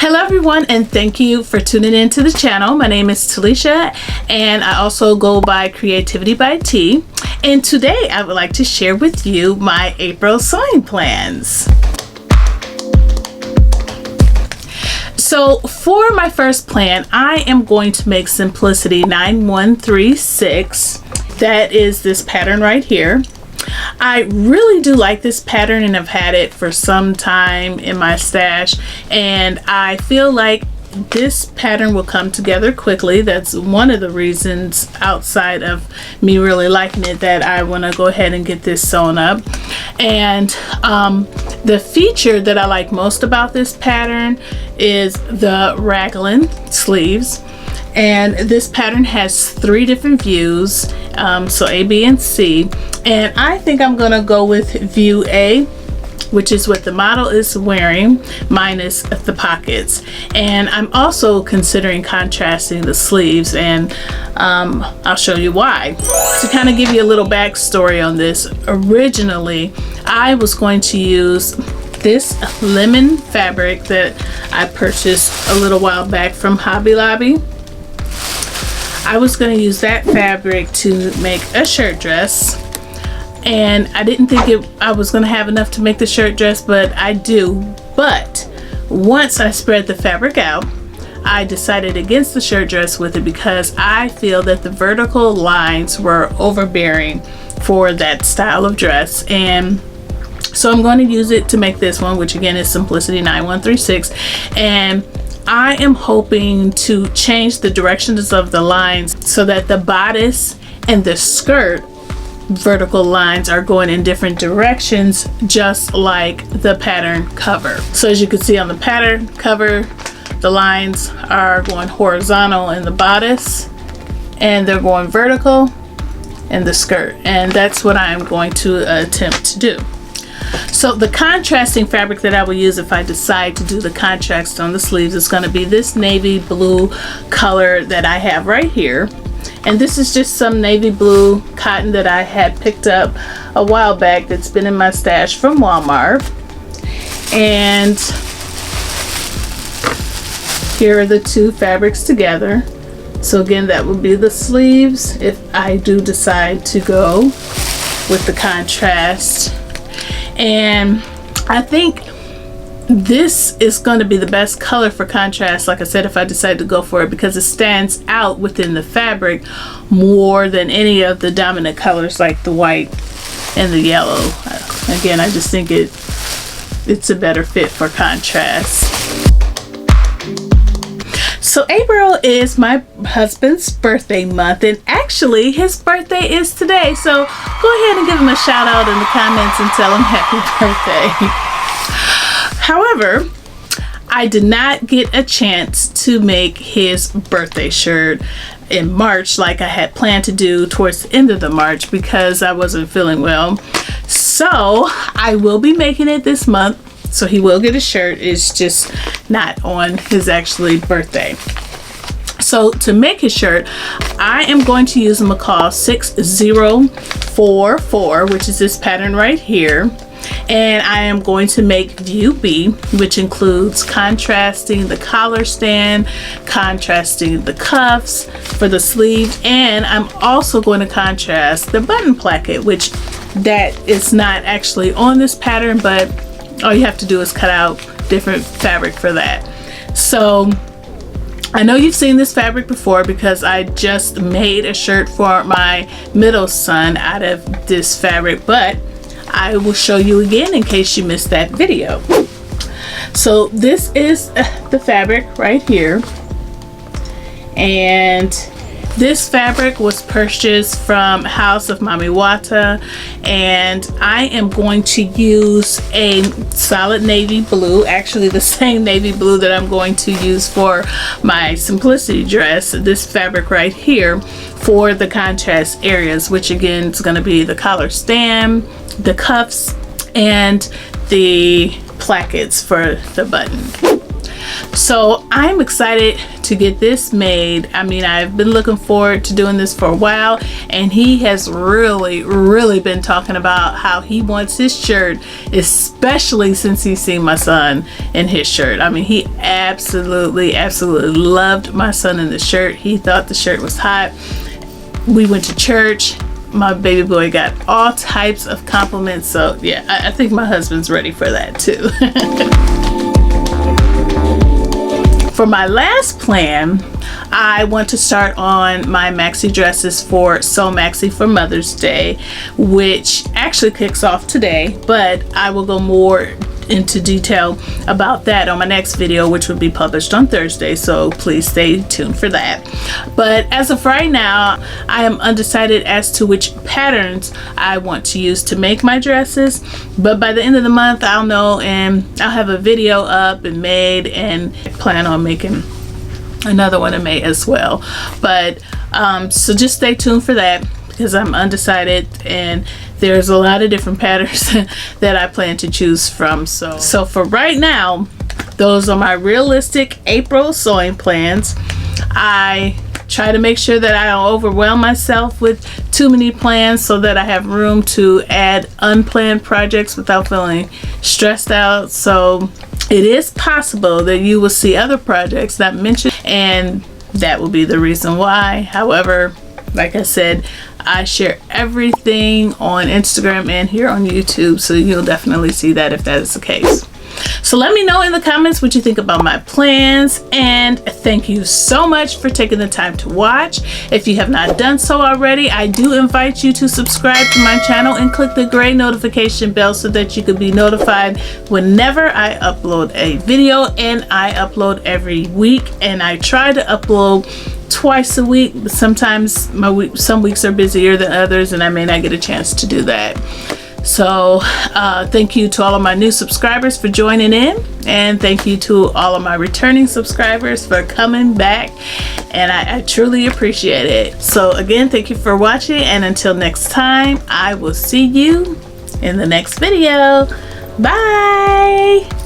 Hello everyone, and thank you for tuning in to the channel. My name is Talisha and I also go by CreativiTeeByT, and today I would like to share with you my April sewing plans. So for my first plan, I am going to make Simplicity 9136. That is this pattern right here. I really do like this pattern and I've had it for some time in my stash, and I feel like this pattern will come together quickly. That's one of the reasons, outside of me really liking it, that I want to go ahead and get this sewn up. And the feature that I like most about this pattern is the raglan sleeves. And this pattern has 3 different views, so A, B, and C. And I think I'm gonna go with view A, which is what the model is wearing, minus the pockets. And I'm also considering contrasting the sleeves, and I'll show you why. To kind of give you a little backstory on this, originally I was going to use this lemon fabric that I purchased a little while back from Hobby Lobby. I was going to use that fabric to make a shirt dress, and I didn't think I was going to have enough to make the shirt dress, but I do. But once I spread the fabric out, I decided against the shirt dress with it because I feel that the vertical lines were overbearing for that style of dress. And so I'm going to use it to make this one, which again is Simplicity 9136. And I am hoping to change the directions of the lines so that the bodice and the skirt vertical lines are going in different directions, just like the pattern cover. So as you can see on the pattern cover, the lines are going horizontal in the bodice and they're going vertical in the skirt, and that's what I am going to attempt to do. So the contrasting fabric that I will use if I decide to do the contrast on the sleeves is going to be this navy blue color that I have right here. And this is just some navy blue cotton that I had picked up a while back that's been in my stash from Walmart. And here are the 2 fabrics together. So again, that would be the sleeves if I do decide to go with the contrast. And I think this is going to be the best color for contrast, like I said, if I decide to go for it, because it stands out within the fabric more than any of the dominant colors like the white and the yellow. Again, I just think it's a better fit for contrast. So April is my husband's birthday month, and actually his birthday is today, so go ahead and give him a shout out in the comments and tell him happy birthday. However, I did not get a chance to make his birthday shirt in March like I had planned to do towards the end of the March because I wasn't feeling well. So I will be making it this month. So he will get a shirt. It's just not on his actually birthday. So to make his shirt, I am going to use a Macaw 6044, which is this pattern right here. And I am going to make view B, which includes contrasting the collar stand, contrasting the cuffs for the sleeve, and I'm also going to contrast the button placket, which that is not actually on this pattern, but all you have to do is cut out different fabric for that. So I know you've seen this fabric before because I just made a shirt for my middle son out of this fabric, but I will show you again in case you missed that video. So this is the fabric right here, and this fabric was purchased from House of Mami Wata, and I am going to use a solid navy blue, actually the same navy blue that I'm going to use for my Simplicity dress, this fabric right here, for the contrast areas, which again is going to be the collar stand, the cuffs, and the plackets for the button. So I'm excited to get this made. I mean, I've been looking forward to doing this for a while, and he has really been talking about how he wants his shirt, especially since he's seen my son in his shirt. I mean, he absolutely loved my son in the shirt. He thought the shirt was hot. We went to church. My baby boy got all types of compliments. So yeah, I think my husband's ready for that too. For my last plan, I want to start on my maxi dresses for So Maxi for Mother's Day, which actually kicks off today, but I will go more into detail about that on my next video, which will be published on Thursday, so please stay tuned for that. But as of right now, I am undecided as to which patterns I want to use to make my dresses, but by the end of the month I'll know, and I'll have a video up and made, and plan on making another one in May as well. But so just stay tuned for that, because I'm undecided and there's a lot of different patterns that I plan to choose from. So for right now, those are my realistic April sewing plans. I try to make sure that I don't overwhelm myself with too many plans, so that I have room to add unplanned projects without feeling stressed out. So it is possible that you will see other projects not mentioned, and that will be the reason why. However, like I said, I share everything on Instagram and here on YouTube, so you'll definitely see that if that is the case. So let me know in the comments what you think about my plans, and thank you so much for taking the time to watch. If you have not done so already, I do invite you to subscribe to my channel and click the gray notification bell so that you can be notified whenever I upload a video. And I upload every week, and I try to upload twice a week, but sometimes some weeks are busier than others, and I may not get a chance to do that. So thank you to all of my new subscribers for joining in, and thank you to all of my returning subscribers for coming back, and I truly appreciate it. So again, thank you for watching, and until next time, I will see you in the next video. Bye.